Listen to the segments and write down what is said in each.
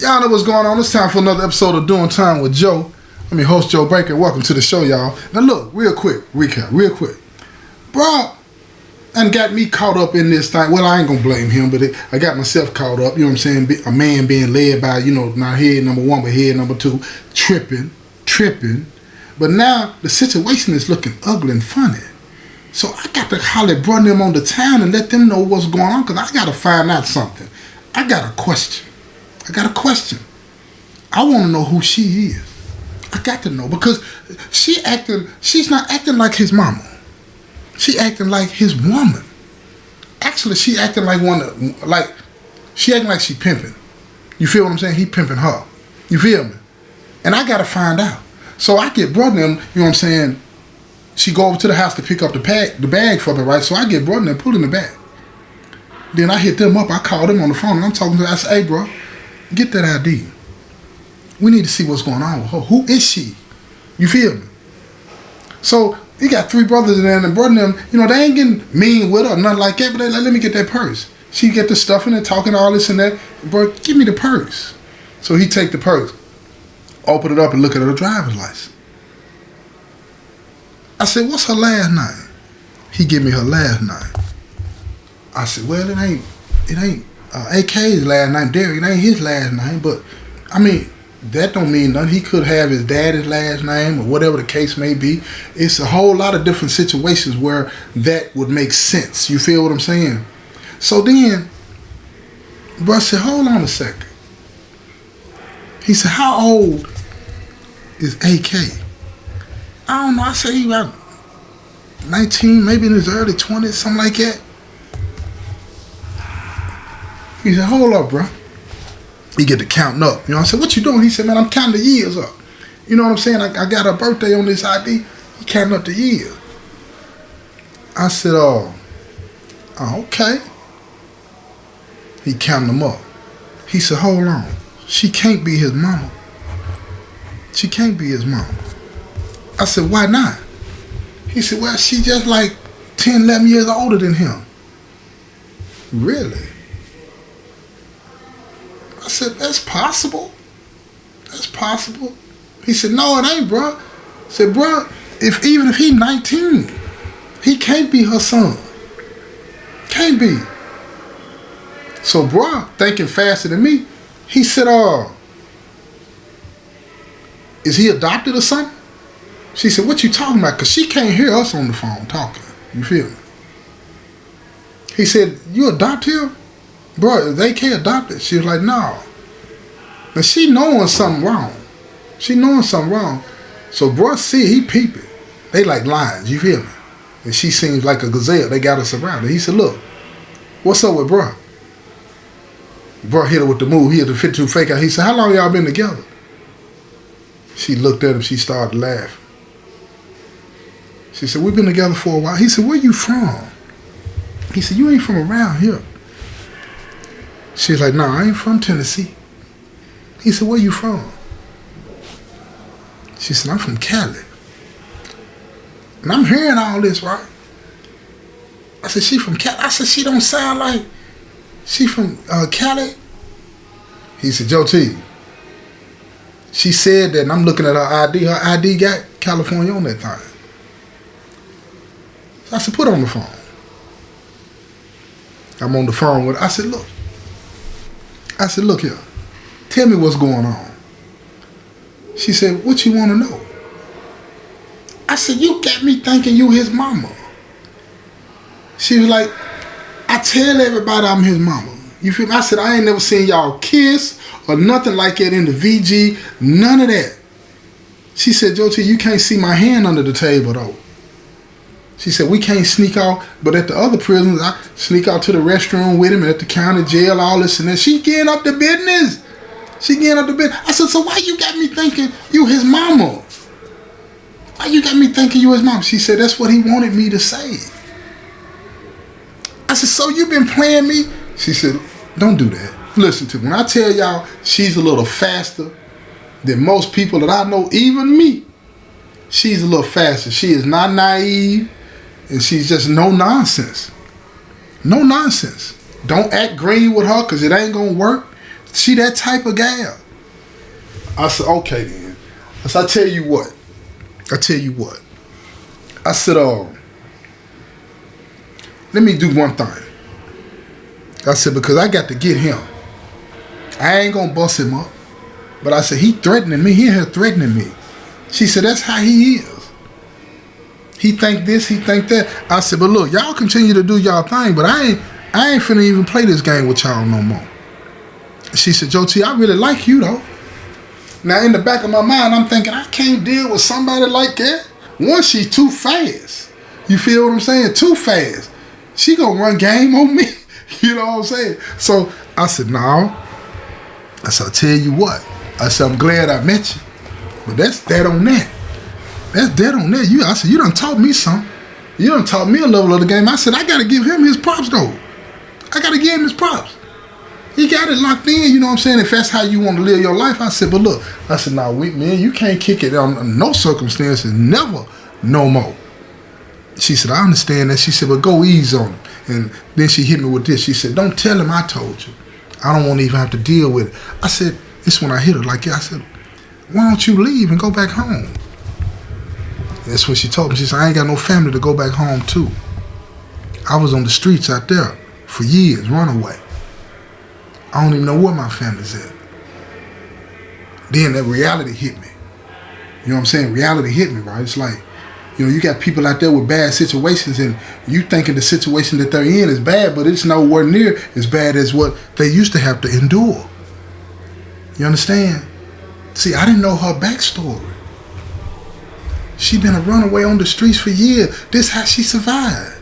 Y'all know what's going on. It's time for another episode of Doing Time with Joe. I'm your host, Joe Baker. Welcome to the show, y'all. Now look, real quick, recap, real quick. Bro, and got me caught up in this thing. Well, I ain't gonna blame him, but I got myself caught up. You know what I'm saying? A man being led by, not head number one, but head number two, tripping. But now the situation is looking ugly and funny. So I got to holler, bring them on the town and let them know what's going on, because I got to find out something. I got a question. I want to know who she is. I got to know, because she's not acting like his mama. She acting like his woman. Actually, she acting like she acting like she pimping. You feel what I'm saying? He pimping her. You feel me? And I got to find out. So I get brother them, you know what I'm saying? She go over to the house to pick up the bag for me, right? So I get brother them, put in the bag. Then I hit them up. I call them on the phone, and I'm talking to them. I say, hey, bro, get that ID. We need to see what's going on with her. Who is she? You feel me? So he got three brothers in there, and brother them, they ain't getting mean with her or nothing like that, but they like, let me get that purse. She get the stuff in there, talking all this and that. Bro, give me the purse. So he take the purse, open it up, and look at her driver's license. I said, what's her last name? He give me her last name. I said, well, it ain't AK's last name, Derek. It ain't his last name, but I mean, that don't mean nothing. He could have his daddy's last name or whatever the case may be. It's a whole lot of different situations where that would make sense. You feel what I'm saying? So then, bro said, hold on a second. He said, how old is AK? I don't know. I said he about 19, maybe in his early 20s, something like that. He said, hold up, bro. He get to counting up. I said, what you doing? He said, man, I'm counting the years up. You know what I'm saying? I got her birthday on this ID. He counting up the years. I said, oh, okay. He counting them up. He said, hold on. She can't be his mama. She can't be his mama. I said, why not? He said, well, she just like 10, 11 years older than him. Really? I said, that's possible. That's possible. He said, no, it ain't, bro. I said, bro, even if he 19, he can't be her son. Can't be. So, bro, thinking faster than me, he said, is he adopted or something? She said, what you talking about? Because she can't hear us on the phone talking. You feel me? He said, you adopt him? Bro, they can't adopt it. She was like, no. And she knowing something wrong. So bro he peeping. They like lions, you feel me? And she seems like a gazelle. They got her surrounded. He said, look, what's up with bro? Bro hit her with the move. He had the 52 fake out. He said, how long y'all been together? She looked at him. She started laughing. She said, we've been together for a while. He said, where you from? He said, you ain't from around here. She was like, no, I ain't from Tennessee. He said, where you from? She said, I'm from Cali. And I'm hearing all this, right? I said, she from Cali? I said, she don't sound like she from Cali? He said, Joe T, she said that, and I'm looking at her ID. Her ID got California on that thing. So I said, put her on the phone. I'm on the phone with her. I said, look here. Tell me what's going on. She said, what you want to know? I said, you got me thinking you his mama. She was like, I tell everybody I'm his mama. You feel me? I said, I ain't never seen y'all kiss or nothing like that in the VG. None of that. She said, Joe T, you can't see my hand under the table though. She said, we can't sneak out, but at the other prisons, I sneak out to the restroom with him and at the county jail, all this and that. She getting up the business. I said, so why you got me thinking you his mama? Why you got me thinking you his mama? She said, that's what he wanted me to say. I said, so you been playing me? She said, don't do that. Listen to me. When I tell y'all she's a little faster than most people that I know, even me, she's a little faster. She is not naive. And she's just no nonsense. No nonsense. Don't act green with her because it ain't going to work. She that type of gal. I said, okay then. I said, I tell you what. I said, let me do one thing. I said, because I got to get him. I ain't gonna bust him up. But I said, he threatening me. He in here threatening me. She said, that's how he is. He think this, he think that. I said, but look, y'all continue to do y'all thing, but I ain't finna even play this game with y'all no more. She said, Joe T, I really like you though. Now in the back of my mind, I'm thinking, I can't deal with somebody like that. One, she's too fast. You feel what I'm saying? Too fast. She gonna run game on me. You know what I'm saying? So I said, no. I said, I'll tell you what. I said, I'm glad I met you. But that's dead on that. That's dead on that. I said, you done taught me something. You done taught me a level of the game. I said, I gotta give him his props though. I gotta give him his props. He got it locked in, you know what I'm saying? If that's how you want to live your life, I said, but look, I said, nah, man, you can't kick it on no circumstances, never, no more. She said, I understand that. She said, but go ease on him. And then she hit me with this. She said, don't tell him I told you. I don't want to even have to deal with it. I said, this when I hit her like that. I said, why don't you leave and go back home? And that's what she told me. She said, I ain't got no family to go back home to. I was on the streets out there for years, runaway. I don't even know where my family's at. Then that reality hit me. You know what I'm saying? Reality hit me, right? It's like, you know, you got people out there with bad situations and you thinking the situation that they're in is bad, but it's nowhere near as bad as what they used to have to endure. You understand? See, I didn't know her backstory. She been a runaway on the streets for years. This how she survived.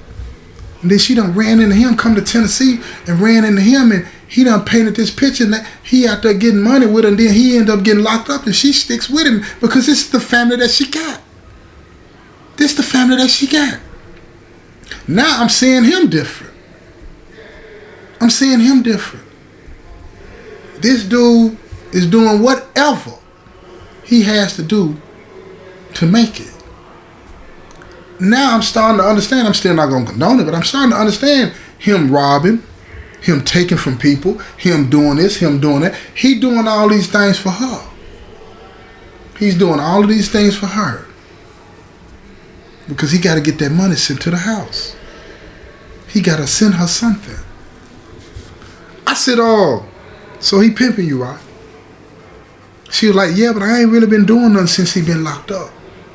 And then she done ran into him, come to Tennessee and ran into him, and he done painted this picture that he out there getting money with her, and then he end up getting locked up and she sticks with him because this is the family that she got. This the family that she got. Now I'm seeing him different. I'm seeing him different. This dude is doing whatever he has to do to make it. Now I'm starting to understand. I'm still not going to condone it, but I'm starting to understand him robbing, him taking from people, him doing this, him doing that. He doing all these things for her. He's doing all of these things for her. Because he got to get that money sent to the house. He got to send her something. I said, oh, so he pimping you, right? She was like, yeah, but I ain't really been doing nothing since he been locked up.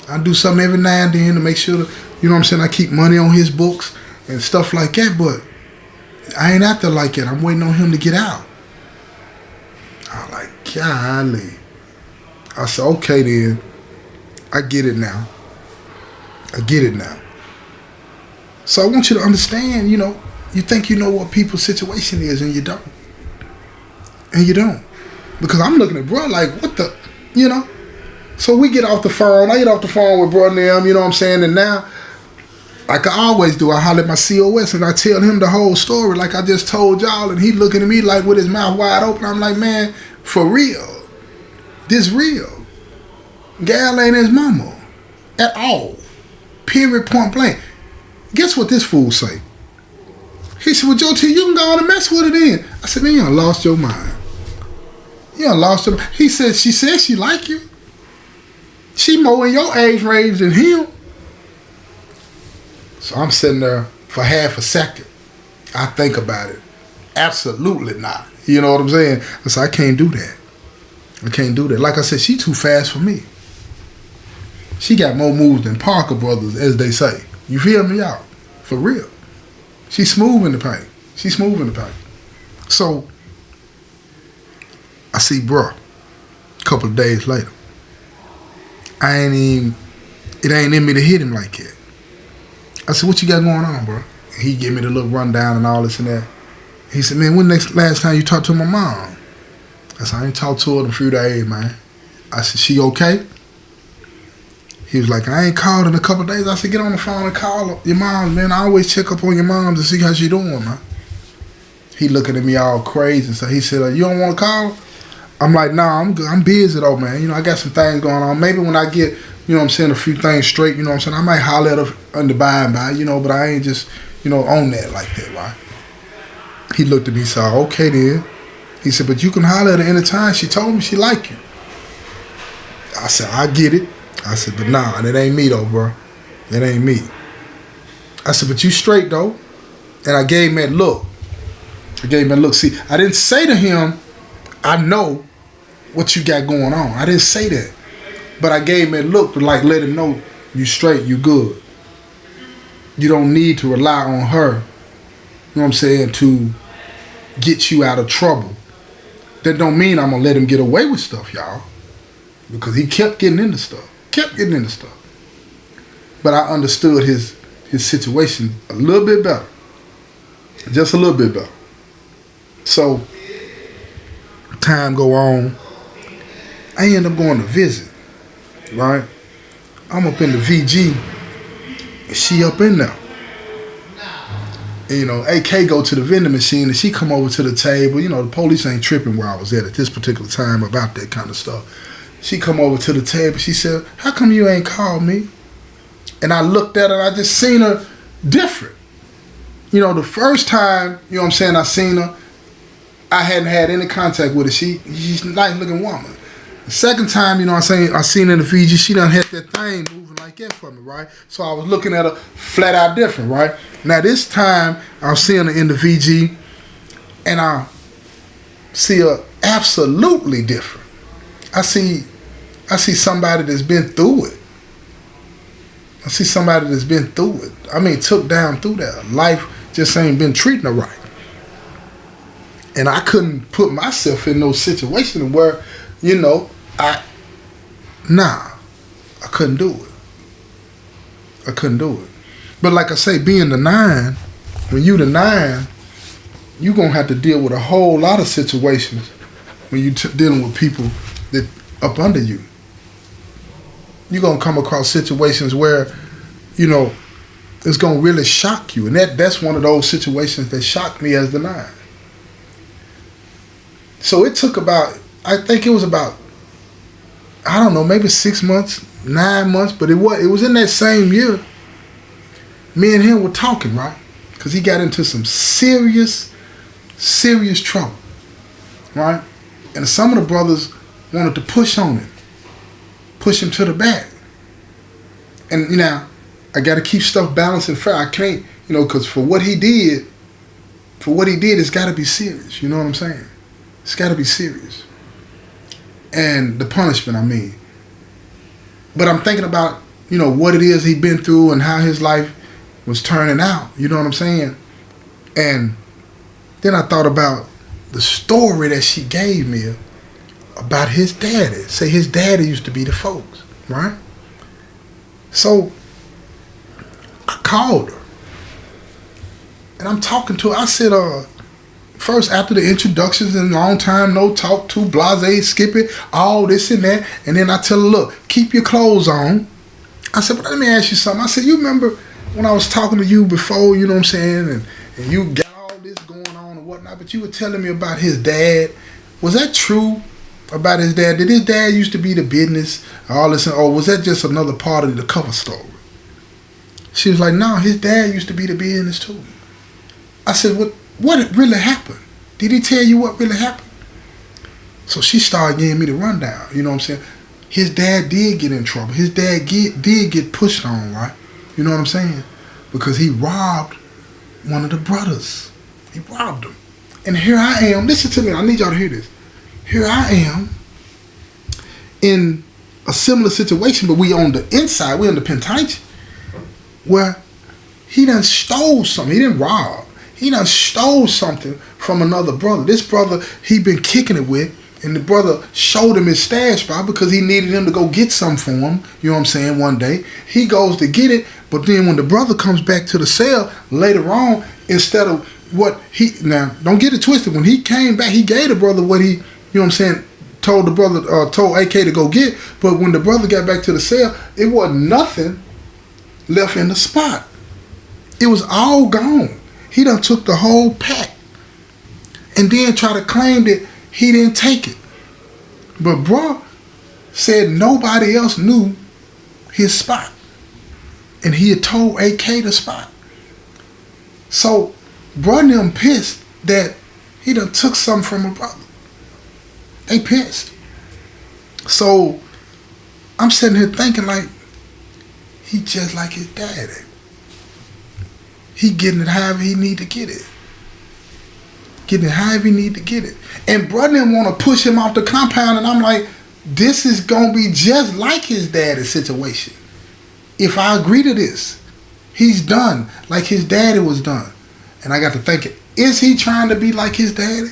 I do something every now and then to make sure that, you know what I'm saying, I keep money on his books and stuff like that, but I ain't out there like that. I'm waiting on him to get out. I was like, golly. I said, okay then. I get it now. So I want you to understand, you know, you think you know what people's situation is and you don't. Because I'm looking at bro like, what the, you know? So we get off the phone. I get off the phone with bro now, you know what I'm saying? And now, like I always do, I holler at my COS and I tell him the whole story like I just told y'all. And he looking at me like with his mouth wide open. I'm like, man, for real. This real. Gal ain't his mama. At all. Period, point blank. Guess what this fool say? He said, well, Joe T, you can go on and mess with it then. I said, man, you done lost your mind. You done lost your mind. He said, she like you. She more in your age range than him. So I'm sitting there for half a second. I think about it. Absolutely not. You know what I'm saying? I said, I can't do that. Like I said, she too fast for me. She got more moves than Parker Brothers, as they say. You feel me out? For real. She's smooth in the paint. So, I see bro a couple of days later. It ain't in me to hit him like that. I said, what you got going on, bro? He gave me the little rundown and all this and that. He said, man, when last time you talked to my mom? I said, I ain't talked to her in a few days, man. I said, she okay? He was like, I ain't called in a couple of days. I said, get on the phone and call your mom, man. I always check up on your mom to see how she doing, man. He looking at me all crazy. So he said, you don't want to call her? I'm like, nah, I'm good. I'm busy though, man. You know, I got some things going on. Maybe when I get, you know what I'm saying, a few things straight, you know what I'm saying, I might holler at her under by and by, you know, but I ain't just, you know, on that like that, right? He looked at me and said, okay then. He said, but you can holler at her anytime. She told me she like you. I said, I get it. I said, but nah, that ain't me though, bro. That ain't me. I said, but you straight though. And I gave him that look. See, I didn't say to him, I know what you got going on. I didn't say that. But I gave him that look to like let him know you straight, you good. You don't need to rely on her, you know what I'm saying, to get you out of trouble. That don't mean I'm gonna let him get away with stuff, y'all. Because he kept getting into stuff. But I understood his situation a little bit better. Just a little bit better. So, time go on. I end up going to visit, right? I'm up in the VG, and she up in there. And, you know, AK go to the vending machine, and she come over to the table. You know, the police ain't tripping where I was at this particular time about that kind of stuff. She come over to the table. She said, how come you ain't called me? And I looked at her, and I just seen her different. You know, the first time, you know what I'm saying, I seen her, I hadn't had any contact with her. She's a nice looking woman. The second time, you know what I'm saying, I seen her in the Fiji, she done had that thing moving like that for me, right? So I was looking at her flat out different, right? Now this time, I'm seeing her in the VG, and I see her absolutely different. I see somebody that's been through it. I mean, took down through that. Life just ain't been treating her right. And I couldn't put myself in those situations where, you know, I couldn't do it. But like I say, being the 9, when you the 9, you gonna have to deal with a whole lot of situations when you dealing with people that up under you. You're gonna come across situations where, you know, it's gonna really shock you. And that's one of those situations that shocked me as the 9. So it took about, I think it was about, I don't know, maybe 6 months, 9 months, but it was in that same year. Me and him were talking, right? Because he got into some serious trouble, right? And some of the brothers wanted to push on him, push him to the back. And, you know, I got to keep stuff balanced and fair. I can't, you know, because for what he did, it's got to be serious. You know what I'm saying? It's got to be serious. And the punishment, I mean. But I'm thinking about, you know, what it is he'd been through and how his life was turning out. You know what I'm saying? And then I thought about the story that she gave me about his daddy. Say his daddy used to be the folks, right? So I called her. And I'm talking to her. I said, first, after the introductions and long time no talk to, blase, skip it, all this and that. And then I tell her, look, keep your clothes on. I said, but let me ask you something. I said, you remember when I was talking to you before, you know what I'm saying, and you got all this going on and whatnot, but you were telling me about his dad. Was that true about his dad? Did his dad used to be the business, all this, or was that just another part of the cover story? She was like, no, his dad used to be the business too. I said, what really happened? Did he tell you what really happened? So she started giving me the rundown, you know what I'm saying? His dad did get in trouble. His dad did get pushed on, right? You know what I'm saying? Because he robbed one of the brothers. He robbed him. And here I am. Listen to me. I need y'all to hear this. Here I am in a similar situation, but we on the inside. We on the penitentiary where he done stole something. He didn't rob. He done stole something from another brother. This brother he been kicking it with, and the brother showed him his stash spot because he needed him to go get something for him, you know what I'm saying, one day. He goes to get it, but then when the brother comes back to the cell later on, instead of what he, now, don't get it twisted, when he came back, he gave the brother what he, you know what I'm saying, told the brother, told AK to go get, but when the brother got back to the cell, it wasn't nothing left in the spot. It was all gone. He done took the whole pack and then try to claim that he didn't take it. But bro said nobody else knew his spot. And he had told AK the spot. So bro them pissed that he done took something from a brother. They pissed. So I'm sitting here thinking like, he just like his daddy. He getting it however he need to get it. Getting it however he need to get it. And brother didn't want to push him off the compound, and I'm like, this is going to be just like his daddy's situation. If I agree to this, he's done like his daddy was done. And I got to thinking, is he trying to be like his daddy?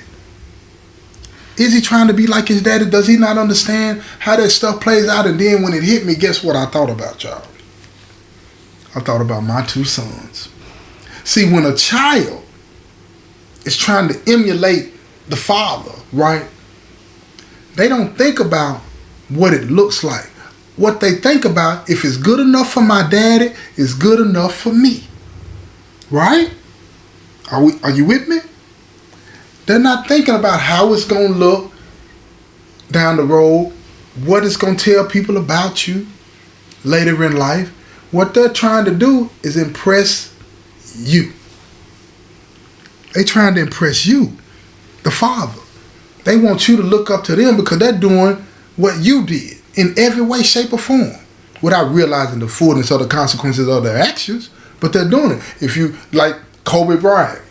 Is he trying to be like his daddy? Does he not understand how that stuff plays out? And then when it hit me, guess what I thought about, y'all? I thought about my two sons. See, when a child is trying to emulate the father, right? They don't think about what it looks like. What they think about, if it's good enough for my daddy, it's good enough for me. Right? Are you with me? They're not thinking about how it's going to look down the road, what it's going to tell people about you later in life. What they're trying to do is impress you. They're trying to impress you, the father. They want you to look up to them because they're doing what you did in every way, shape, or form without realizing the fullness of the consequences of their actions, but they're doing it. If you, like Kobe Bryant,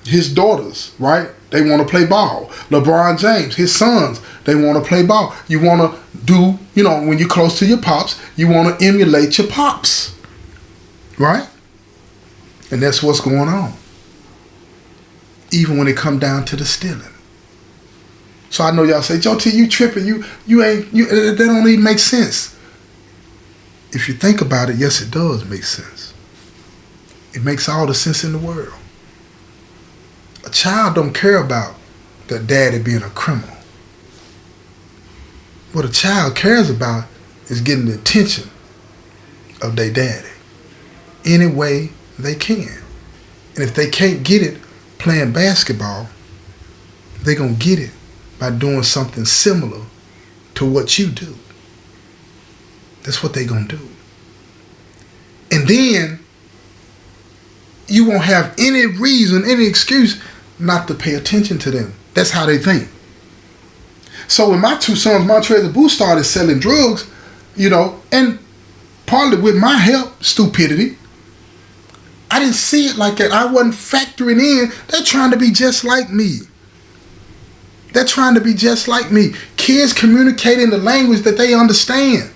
his daughters, right? They want to play ball. LeBron James, his sons, they want to play ball. You want to do, when you're close to your pops, you want to emulate your pops, right? And that's what's going on. Even when it come down to the stealing. So I know y'all say, Joe T, you tripping, that don't even make sense. If you think about it, yes, it does make sense. It makes all the sense in the world. A child don't care about their daddy being a criminal. What a child cares about is getting the attention of their daddy any way they can. And if they can't get it playing basketball, they're going to get it by doing something similar to what you do. That's what they're going to do. And then you won't have any reason, any excuse not to pay attention to them. That's how they think. So when my two sons, Montrez and Boo, started selling drugs, and partly with my help, stupidity, I didn't see it like that. I wasn't factoring in. They're trying to be just like me. They're trying to be just like me. Kids communicate in the language that they understand.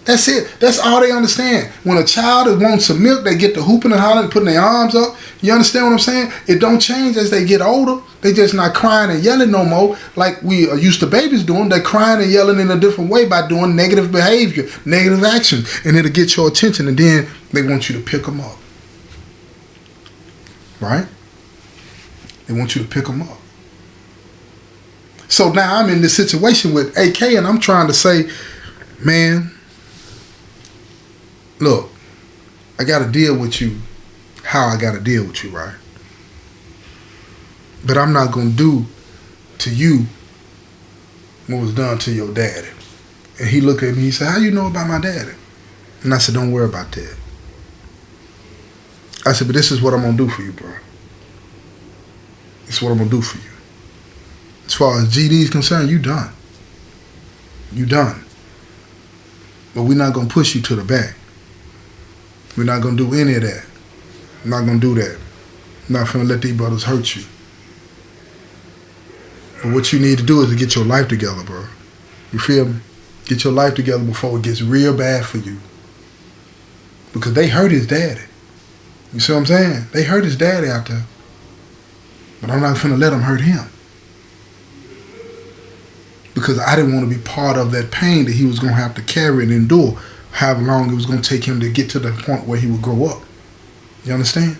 That's it. That's all they understand. When a child wants some milk, they get to hooping and hollering and putting their arms up. You understand what I'm saying? It don't change as they get older. They just not crying and yelling no more like we are used to babies doing. They're crying and yelling in a different way by doing negative behavior, negative action. And it'll get your attention, and then they want you to pick them up. Right? They want you to pick them up. So now I'm in this situation with AK, and I'm trying to say, man, look, I got to deal with you how I got to deal with you, right? But I'm not going to do to you what was done to your daddy. And he looked at me, he said, how you know about my daddy? And I said, don't worry about that. I said, but this is what I'm going to do for you, bro. This is what I'm going to do for you. As far as GD is concerned, you done. You done. But we're not going to push you to the back. We're not going to do any of that. I'm not going to do that. I'm not going to let these brothers hurt you. But what you need to do is to get your life together, bro. You feel me? Get your life together before it gets real bad for you. Because they hurt his daddy. You see what I'm saying? They hurt his daddy out there. But I'm not going to let them hurt him. Because I didn't want to be part of that pain that he was going to have to carry and endure however long it was going to take him to get to the point where he would grow up. You understand?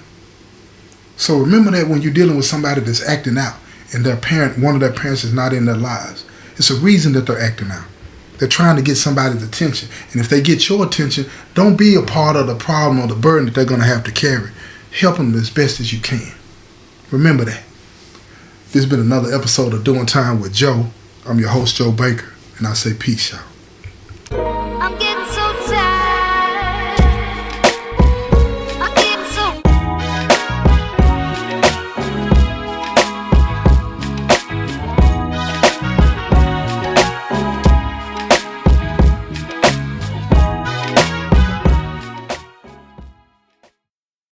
So remember that when you're dealing with somebody that's acting out and one of their parents is not in their lives, it's a reason that they're acting out. They're trying to get somebody's attention. And if they get your attention, don't be a part of the problem or the burden that they're going to have to carry. Help them as best as you can. Remember that. This has been another episode of Doing Time with Joe. I'm your host, Joe Baker, and I say peace, y'all.